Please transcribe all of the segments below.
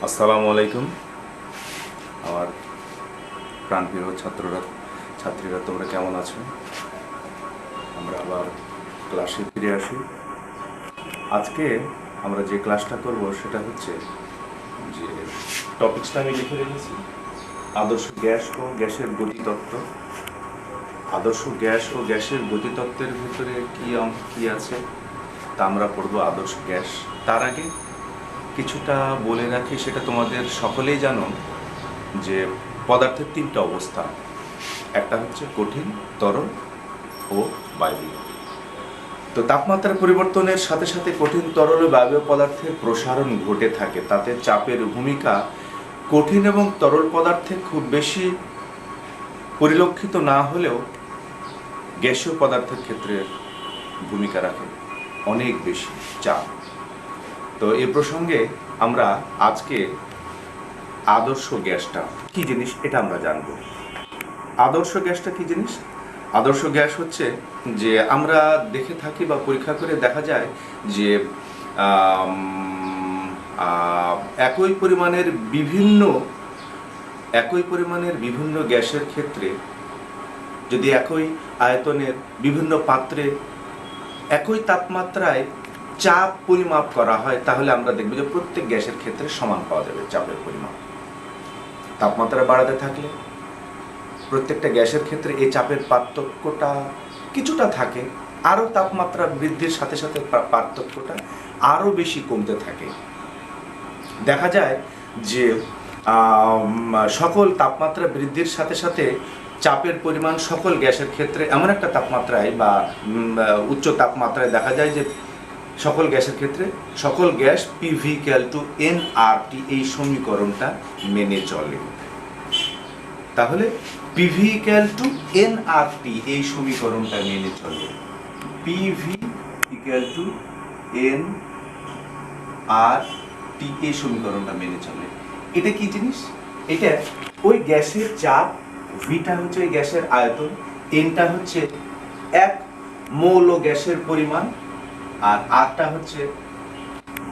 আসসালামু আলাইকুম আমার প্রাণপ্রিয় ছাত্রীরা, তোমরা কেমন আছো? আমরা আবার ক্লাসে ফিরে আসি। আজকে আমরা যে ক্লাসটা করব সেটা হচ্ছে যে টপিকসটা আমি লিখে রেখেছি, আদর্শ গ্যাস ও গ্যাসের গতিতত্ত্ব। আদর্শ গ্যাস ও গ্যাসের গতিতত্ত্বের ভিতরে কি আছে তা আমরা পড়বো আদর্শ গ্যাস। তার আগে কিছুটা বলে রাখি, সেটা তোমাদের সকলেই জানো যে পদার্থের তিনটা অবস্থা, একটা হচ্ছে কঠিন, তরল ও বায়বীয়। তো তাপমাত্রার পরিবর্তনের সাথে সাথে কঠিন, তরল ও বায়বীয় পদার্থের প্রসারণ ঘটে থাকে। তাতে চাপের ভূমিকা কঠিন এবং তরল পদার্থে খুব বেশি পরিলক্ষিত না হলেও গ্যাসীয় পদার্থের ক্ষেত্রে ভূমিকা রাখে অনেক বেশি চাপ। তো এই প্রসঙ্গে আমরা আজকে আদর্শ গ্যাসটা কি জিনিস এটা আমরা জানব। আদর্শ গ্যাসটা কি জিনিস? আদর্শ গ্যাস হচ্ছে যে আমরা দেখে থাকি বা পরীক্ষা করে দেখা যায় যে একই পরিমাণের বিভিন্ন গ্যাসের ক্ষেত্রে যদি একই আয়তনের বিভিন্ন পাত্রে একই তাপমাত্রায় চাপ পরিমাপ করা হয়, তাহলে আমরা দেখব যে প্রত্যেক গ্যাসের ক্ষেত্রে সমান পাওয়া যাবে চাপের পরিমাপ। তাপমাত্রা বাড়াতে থাকলে প্রত্যেকটা গ্যাসের ক্ষেত্রে এই চাপের পার্থক্যটা কিছুটা থাকে, আরও তাপমাত্রা বৃদ্ধির সাথে সাথে পার্থক্যটা আরও বেশি কমতে থাকে। দেখা যায় যে সকল তাপমাত্রা বৃদ্ধির সাথে সাথে চাপের পরিমাণ সকল গ্যাসের ক্ষেত্রে এমন একটা তাপমাত্রায় বা উচ্চ তাপমাত্রায় দেখা যায় যে সকল গ্যাসের ক্ষেত্রে সকল গ্যাস PV=nRT এই সমীকরণটা মেনে চলে। তাহলে PV=nRT এই সমীকরণটা মেনে চলে। PV=nRT এই সমীকরণটা মেনে চলে। এটা কি জিনিস? এটা ওই গ্যাসের চাপ, ভিটা হচ্ছে ওই গ্যাসের আয়তন, এনটা হচ্ছে এক মৌল গ্যাসের পরিমাণ, আর আরটা হচ্ছে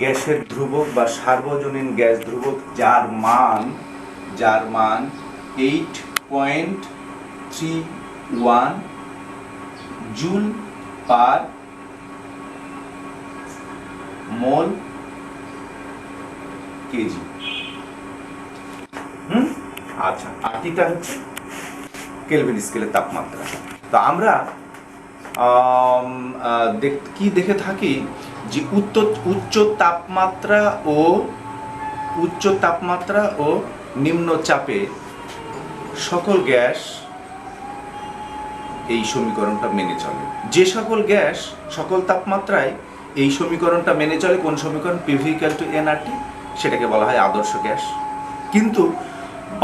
গ্যাসের ধ্রুবক বা সার্বজনীন গ্যাস ধ্রুবক, যার মান 8.31 জুল পার মোল কেজি। আচ্ছা, আর কিটা হচ্ছে কেলভিন স্কেলের তাপমাত্রা। তো আমরা কি দেখে থাকি যে উচ্চ তাপমাত্রা ও নিম্ন চাপে সকল গ্যাস এই সমীকরণটা মেনে চলে। যে সকল গ্যাস সকল তাপমাত্রায় এই সমীকরণটা মেনে চলে, কোন সমীকরণ? PV=nRT, সেটাকে বলা হয় আদর্শ গ্যাস। কিন্তু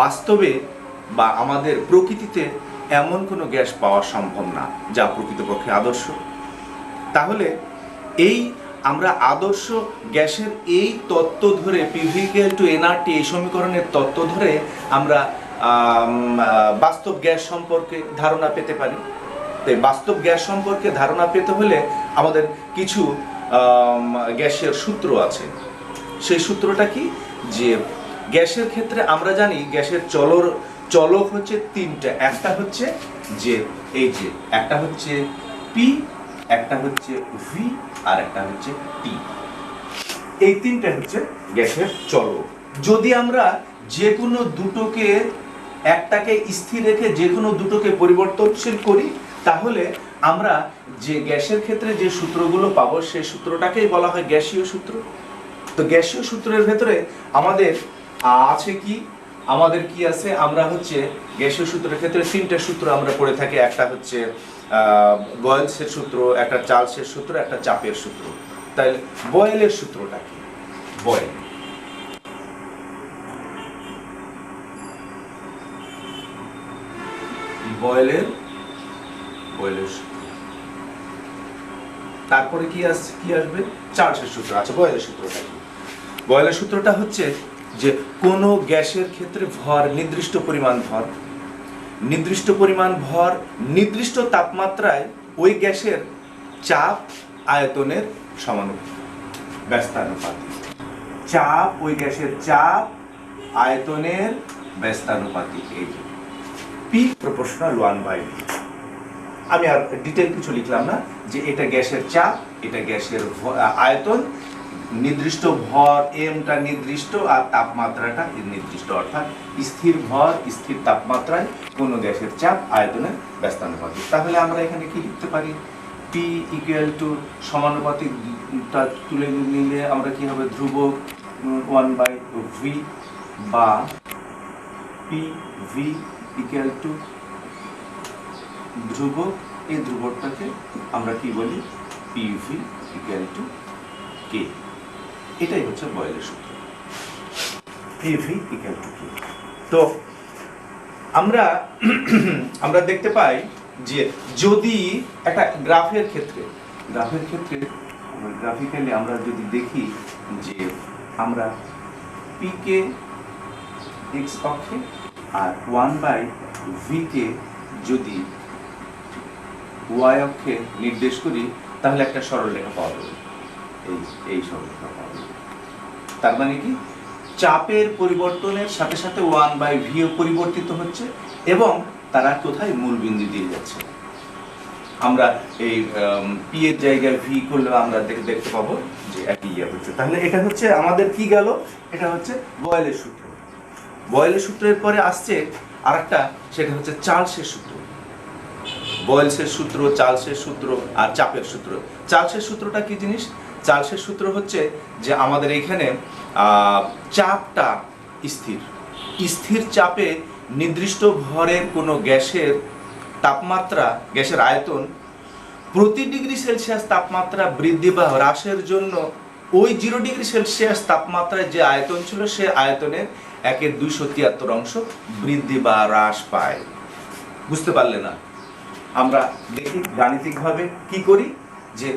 বাস্তবে বা আমাদের প্রকৃতিতে এমন কোনো গ্যাস পাওয়া সম্ভব না যা প্রকৃতপক্ষে আদর্শ। তাহলে আমরা আদর্শ গ্যাসের এই তত্ত্ব ধরে, PV=nRT এই সমীকরণের তত্ত্ব ধরে আমরা বাস্তব গ্যাস সম্পর্কে ধারণা পেতে পারি। তাই বাস্তব গ্যাস সম্পর্কে ধারণা পেতে হলে আমাদের কিছু গ্যাসের সূত্র আছে। সেই সূত্রটা কি? যে গ্যাসের ক্ষেত্রে আমরা জানি গ্যাসের চলক হচ্ছে তিনটা। একটা হচ্ছে P, একটা হচ্ছে V, আর একটা হচ্ছে T। এই তিনটা হচ্ছে গ্যাসের চলক। যদি আমরা যে কোনো দুটোকে, একটাকে স্থির রেখে যে কোনো দুটোকে পরিবর্তনশীল করি, তাহলে আমরা যে গ্যাসের ক্ষেত্রে যে সূত্রগুলো পাবো সেই সূত্রটাকেই বলা হয় গ্যাসীয় সূত্র। তো গ্যাসীয় সূত্রের ভেতরে আমাদের আছে কি? আমাদের কি আছে? আমরা হচ্ছে গ্যাসীয় সূত্রের ক্ষেত্রে তিনটা সূত্র আমরা পড়ে থাকি। একটা হচ্ছে বয়েলসের সূত্র, একটা চার্লসের সূত্র, একটা চাপের সূত্র। তাহলে বয়েলের সূত্রটা কি? বয়েলের সূত্র। তারপরে কি আসবে? চার্লসের সূত্র। আচ্ছা, বয়েলের সূত্রটা কি? বয়েলের সূত্রটা হচ্ছে যে কোনো গ্যাসের ক্ষেত্রে নির্দিষ্ট পরিমাণ ভর নির্দিষ্ট তাপমাত্রায় ওই গ্যাসের চাপ আয়তনের সমানুপাতিক। ব্যস্তানুপাতিক। চাপ, ওই গ্যাসের চাপ আয়তনের ব্যস্তানুপাতিক। এই যে পি প্রপোর্শনাল 1/v। আমি আর ডিটেল কিছু লিখলাম না, যে এটা গ্যাসের চাপ, এটা গ্যাসের আয়তন, নির্দিষ্ট ভর এমটা নির্দিষ্ট আর তাপমাত্রাটা নির্দিষ্ট, অর্থাৎ স্থির ভর স্থির তাপমাত্রায় কোন গ্যাসের চাপ আয়তনের ব্যস্তানুপাতিক। তাহলে আমরা এখানে কি লিখতে পারি? পি ইকুয়াল টু সমানুপাতিকটা তুলে নিলে আমরা কি হবে, ধ্রুবক 1/v, বা পি ভি ইকুয়াল টু ধ্রুবক, এই ধ্রুবকটাকে আমরা কি বলি, পিভি ইকুয়াল টু কে। এটাই হচ্ছে বয়েলের সূত্র, পিভি ইকুয়াল টু কে। তো আমরা দেখতে পাই যে যদি একটা গ্রাফের ক্ষেত্রে গ্রাফিক্যালি আমরা যদি দেখি যে আমরা পি কে এক্স অক্ষে আর 1/v কে যদি ওয়াই অক্ষে নির্দেশ করি, তাহলে একটা সরলরেখা পাওয়া যাবে, এই সরলরেখা পাওয়া যাবে। তার মানে কি, চাপের পরিবর্তনের সাথে সাথে 1/v ও পরিবর্তিত হচ্ছে এবং তারা কোথায়, মূল বিন্দু দিয়ে যাচ্ছে। আমরা এই পি এর জায়গায় ভি করলে আমরা দেখতে পাবো যে একই ইয়ে হচ্ছে। তাহলে এটা হচ্ছে আমাদের কি গেল, এটা হচ্ছে বয়েলের সূত্র। বয়েলের সূত্রের পরে আসছে আরেকটা, সেটা হচ্ছে চার্লসের সূত্র। বয়েলসের সূত্র, চার্লসের সূত্র আর চাপের সূত্র। চার্লসের সূত্রটা কি জিনিস? চার্লসের সূত্র হচ্ছে যে আমাদের এইখানে চাপটা স্থির, স্থির চাপে নির্দিষ্ট ভরের কোনো গ্যাসের তাপমাত্রা, গ্যাসের আয়তন প্রতি ডিগ্রি সেলসিয়াস তাপমাত্রা বৃদ্ধি বা হ্রাসের জন্য ওই 0 ডিগ্রি সেলসিয়াস তাপমাত্রায় যে আয়তন ছিল, সে আয়তনের 1/273 অংশ বৃদ্ধি বা হ্রাস পায়। বুঝতে পারলে না? আমরা দেখি গাণিতিকভাবে কি করি, যে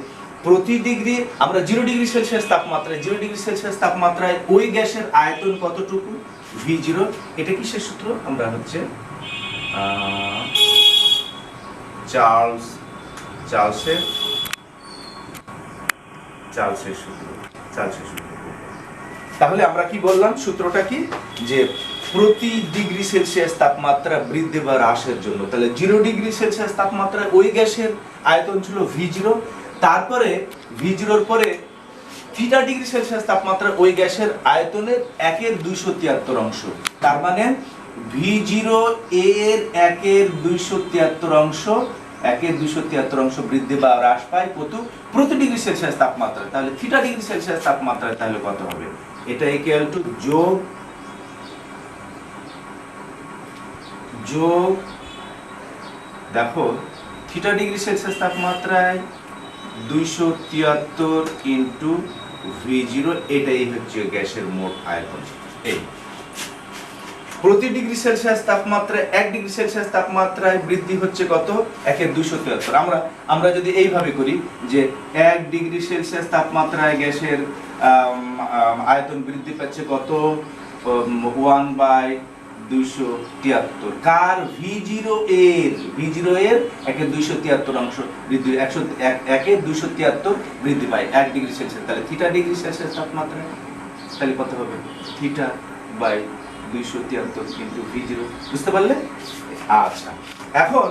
প্রতি ডিগ্রি আমরা 0 ডিগ্রি সেলসিয়াস তাপমাত্রায় ওই গ্যাসের আয়তন কতটুকু, V0। এটা কিসের সূত্র? আমরা হচ্ছে চার্লসের সূত্র। তাহলে আমরা কি বললাম, সূত্রটা কি, যে প্রতি ডিগ্রি সেলসিয়াস তাপমাত্রা বৃদ্ধি বা হ্রাসের জন্য, তাহলে 0 ডিগ্রি সেলসিয়াস তাপমাত্রায় ওই গ্যাসের আয়তন ছিল V0, তারপরে V0-র পরে থিটা ডিগ্রি সেলসিয়াস তাপমাত্রায় ওই গ্যাসের আয়তনের 1/273 অংশ। তার মানে V0 এর 1/273 অংশ, 1/273 অংশ বৃদ্ধি বা হ্রাস পায় কত, প্রতি ডিগ্রি সেলসিয়াস তাপমাত্রায়। তাহলে থিটা ডিগ্রি সেলসিয়াস তাপমাত্রায় তাহলে কত হবে, এটা ইকুয়াল টু যোগ দেখো, থিটা ডিগ্রি সেলসিয়াস তাপমাত্রায় 273 ইন্টু V0, এটাই হচ্ছে গ্যাসের মোট আয়তন। এই প্রতি ডিগ্রি সেলসিয়াস তাপমাত্রায় 1 ডিগ্রি সেলসিয়াস তাপমাত্রায় বৃদ্ধি হচ্ছে কত, 1/273। আমরা যদি এইভাবে করি যে 1 ডিগ্রি সেলসিয়াস তাপমাত্রায় গ্যাসের আয়তন বৃদ্ধি পাচ্ছে কত, 1/273। কার, V0 এর 1/273 অংশ বৃদ্ধি, 1/273 বৃদ্ধি পায় 1 ডিগ্রি সেলসিয়াস। তাহলে থিটা ডিগ্রি সেলসিয়াস তাপমাত্রায় তাহলে কত হবে, থিটা বাই 273 ইন্টু V0। বুঝতে পারলে? আচ্ছা, এখন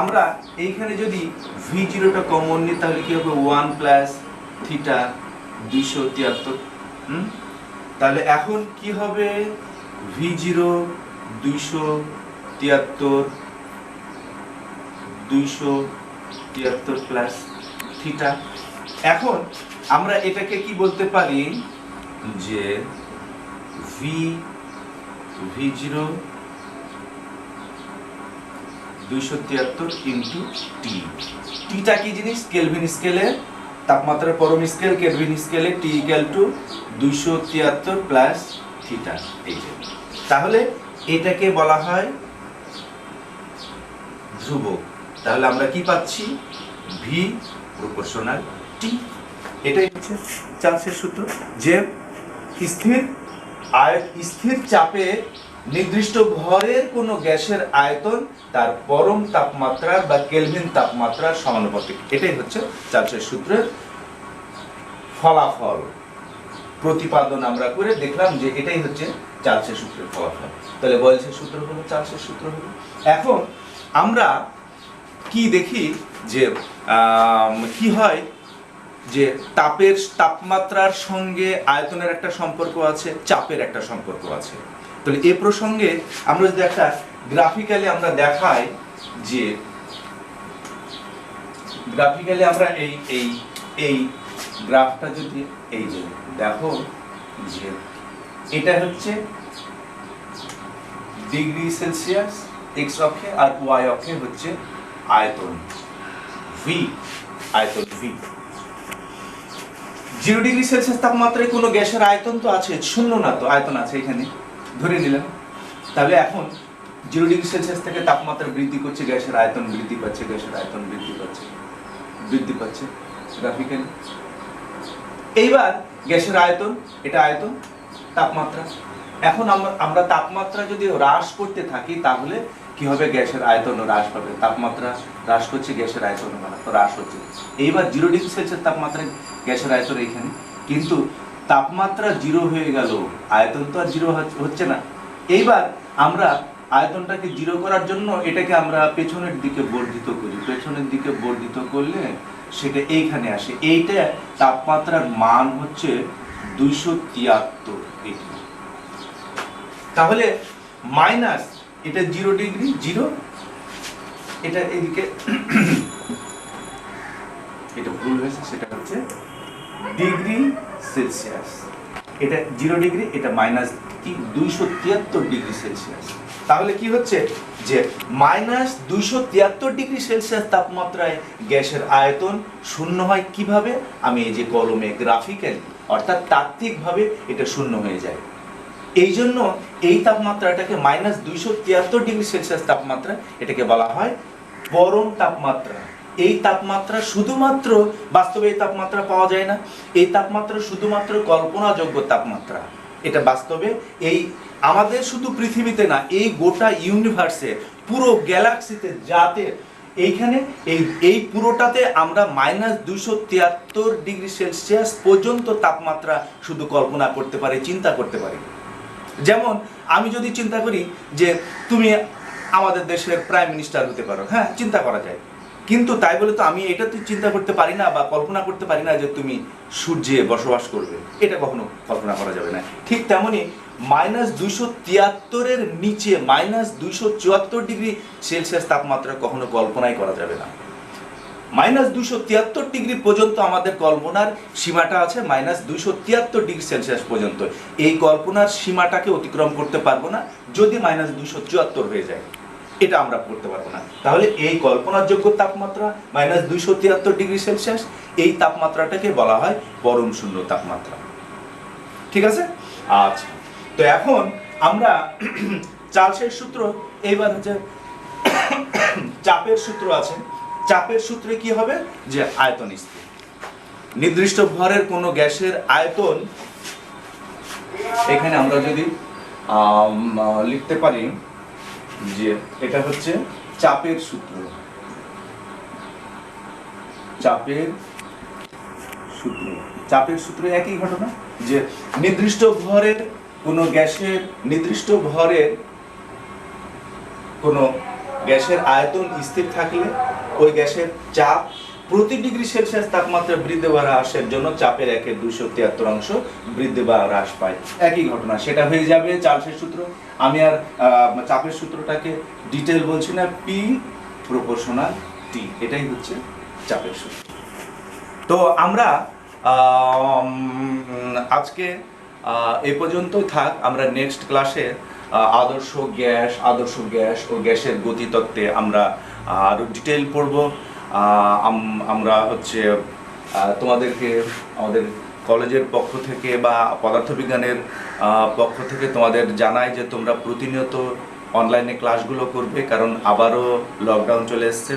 আমরা এইখানে যদি V0টা কমন নিই, তাহলে কি হবে, 1 প্লাস থিটা 273। তাহলে এখন কি হবে, V0 273 প্লাস থিটা। এখন আমরা এটাকে কি বলতে পারি, যে V0 273 ইন্টু টি। টিটা কি জিনিস, কেলভিন স্কেলে, তাপমাত্রার পরম স্কেল কেলভিন স্কেলে T equal to 273 plus theta. এই যে, তাহলে এটাকে বলা হয় ধ্রুবক। তাহলে আমরা কি পাচ্ছি, ভি প্রপোর্শনাল টি। এটাই হচ্ছে চার্লসের সূত্র, যে স্থির চাপে নির্দিষ্ট ভরের কোনো গ্যাসের আয়তন তার পরম তাপমাত্রার বা কেলভিন তাপমাত্রার সমানুপাতিক। এটাই হচ্ছে চার্লসের সূত্রের ফলাফল। প্রতিপাদন আমরা করে দেখলাম যে এটাই হচ্ছে চার্লসের সূত্রের ফলাফল। তাহলে বয়েলসের সূত্র হলো, চার্লসের সূত্র হলো। এখন আমরা কি দেখি যে কি হয় যে তাপমাত্রার সঙ্গে আয়তনের একটা সম্পর্ক আছে, চাপের একটা সম্পর্ক আছে। তাহলে এ প্রসঙ্গে আমরা যদি একটা গ্রাফিক্যালি আমরা দেখাই যে গ্রাফিক্যালি আমরা এই এই এই গ্রাফটা যদি এই যে দেখো যে এটা হচ্ছে ডিগ্রি সেলসিয়াস এক্স অক্ষে, আর ওয়াই অক্ষে হচ্ছে আয়তন ভি, আয়তন ভি। 0 ডিগ্রি সেলসিয়াস তাপমাত্রায় কোনো গ্যাসের আয়তন তো আছে, শূন্য না তো, আয়তন আছে এখানে ধরে নিলাম। তাহলে এখন 0 ডিগ্রি সেলসিয়াস থেকে তাপমাত্রা বৃদ্ধি করছে, গ্যাসের আয়তন বৃদ্ধি পাচ্ছে, গ্যাসের আয়তন বৃদ্ধি পাচ্ছে গ্রাফিক্যালি। এইবার গ্যাসের আয়তন, এটা আয়তন, তাপমাত্রা। এখন আমরা তাপমাত্রা যদি হ্রাস করতে থাকি তাহলে কি হবে, গ্যাসের আয়তন হ্রাস পাবে। তাপমাত্রা হ্রাস করছে, গ্যাসের আয়তন হ্রাস হচ্ছে। এইবার 0 ডিগ্রি সেলসিয়াস তাপমাত্রায় গ্যাসের আয়তন এইখানে, কিন্তু তাপমাত্রা 0 হয়ে গেল, আয়তন তো আর 0 হচ্ছে না। এইবার আমরা আয়তনটাকে 0 করার জন্য এটাকে আমরা পেছনের দিকে বর্ধিত করি। পেছনের দিকে বর্ধিত করলে সেটা এইখানে আসে। এইটা তাপমাত্রার মান হচ্ছে 273 ডিগ্রি। তাহলে মাইনাস এটা 0 ডিগ্রি, 0, এটা এদিকে এটা ভুল হয়েছে, সেটা হচ্ছে ডিগ্রি সেলসিয়াস। এটা 0 ডিগ্রি, এটা মাইনাস 273 ডিগ্রি সেলসিয়াস। তাহলে কি হচ্ছে যে মাইনাস 273 ডিগ্রি সেলসিয়াস তাপমাত্রায় গ্যাসের আয়তন শূন্য হয়। কিভাবে? আমি এই যে কলমে গ্রাফিক্যালি অর্থাৎ তাত্ত্বিকভাবে এটা শূন্য হয়ে যায়। এই জন্য এই তাপমাত্রাটাকে মাইনাস 273 ডিগ্রি সেলসিয়াস তাপমাত্রা, এটাকে বলা হয় পরম তাপমাত্রা। এই তাপমাত্রা শুধুমাত্র, বাস্তবে এই তাপমাত্রা পাওয়া যায় না, এই তাপমাত্রা শুধুমাত্র কল্পনাযোগ্য তাপমাত্রা। এটা বাস্তবে এই আমাদের শুধু পৃথিবীতে না, এই গোটা ইউনিভার্সে, পুরো গ্যালাক্সিতে, যাতে এইখানে এই পুরোটাতে আমরা মাইনাস 273 ডিগ্রি সেলসিয়াস পর্যন্ত তাপমাত্রা শুধু কল্পনা করতে পারি, চিন্তা করতে পারি। যেমন আমি যদি চিন্তা করি যে তুমি আমাদের দেশের প্রাইম মিনিস্টার হতে পারো, হ্যাঁ, চিন্তা করা যায়। কিন্তু তাই বলে তো আমি এটা তো চিন্তা করতে পারি না বা কল্পনা করতে পারি না যে তুমি সূর্যে বসবাস করবে, এটা কখনো কল্পনা করা যাবে না। ঠিক তেমনি মাইনাস 273 নিচে মাইনাস 274 ডিগ্রি সেলসিয়াস তাপমাত্রা কখনো কল্পনাই করা যাবে না। মাইনাস 273 ডিগ্রি পর্যন্ত আমাদের কল্পনার সীমাটা আছে, মাইনাস 273 ডিগ্রি সেলসিয়াস পর্যন্ত। এই কল্পনার সীমাটাকে অতিক্রম করতে পারবো না যদি মাইনাস 274 হয়ে যায়, এটা আমরা করতে পারবো না। তাহলে এই কল্পনার যোগ্য তাপমাত্রা মাইনাস 273 ডিগ্রি সেলসিয়াস, এই তাপমাত্রাটাকে বলা হয় পরম শূন্য তাপমাত্রা। ঠিক আছে? আচ্ছা, তো এখন আমরা চার্লসের সূত্র, এইবার হচ্ছে চাপের সূত্র আছে। চাপের সূত্রে কি হবে যে আয়তন স্থির। নির্দিষ্ট ভরের কোনো গ্যাসের আয়তন, এখানে আমরা যদি লিখতে পারি যে এটা হচ্ছে চাপের সূত্র। চাপের সূত্র, চাপের সূত্র একই ঘটনা যে নির্দিষ্ট ভরের কোনো গ্যাসের, নির্দিষ্ট ভরের কোনো গ্যাসের আয়তন স্থির থাকলে ওই গ্যাসের চাপ প্রতি ডিগ্রি সেলসিয়াস তাপমাত্রা বৃদ্ধি বা হ্রাসের জন্য চাপের 1/273 অংশ বৃদ্ধি বা হ্রাস পায়। একই ঘটনা, সেটা হয়ে যাবে চার্লসের সূত্র। আমি আর চাপের সূত্রটাকে ডিটেল বলছি না, পি প্রপোর্শনাল টি, এটাই হচ্ছে চাপের সূত্র। তো আমরা আজকে এই পর্যন্তই থাক। আমরা নেক্সট ক্লাসে আদর্শ গ্যাস ও গ্যাসের গতিতত্ত্বে আমরা আরো ডিটেল পড়ব। আমরা হচ্ছে তোমাদেরকে আমাদের কলেজের পক্ষ থেকে বা পদার্থবিজ্ঞানের পক্ষ থেকে তোমাদের জানাই যে তোমরা প্রতিনিয়ত অনলাইনে ক্লাসগুলো করবে, কারণ আবারও লকডাউন চলে এসছে।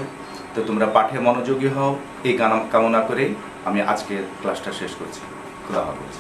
তো তোমরা পাঠে মনোযোগী হও, এই কামনা করেই আমি আজকের ক্লাসটা শেষ করছি। খুদা হাফেজ।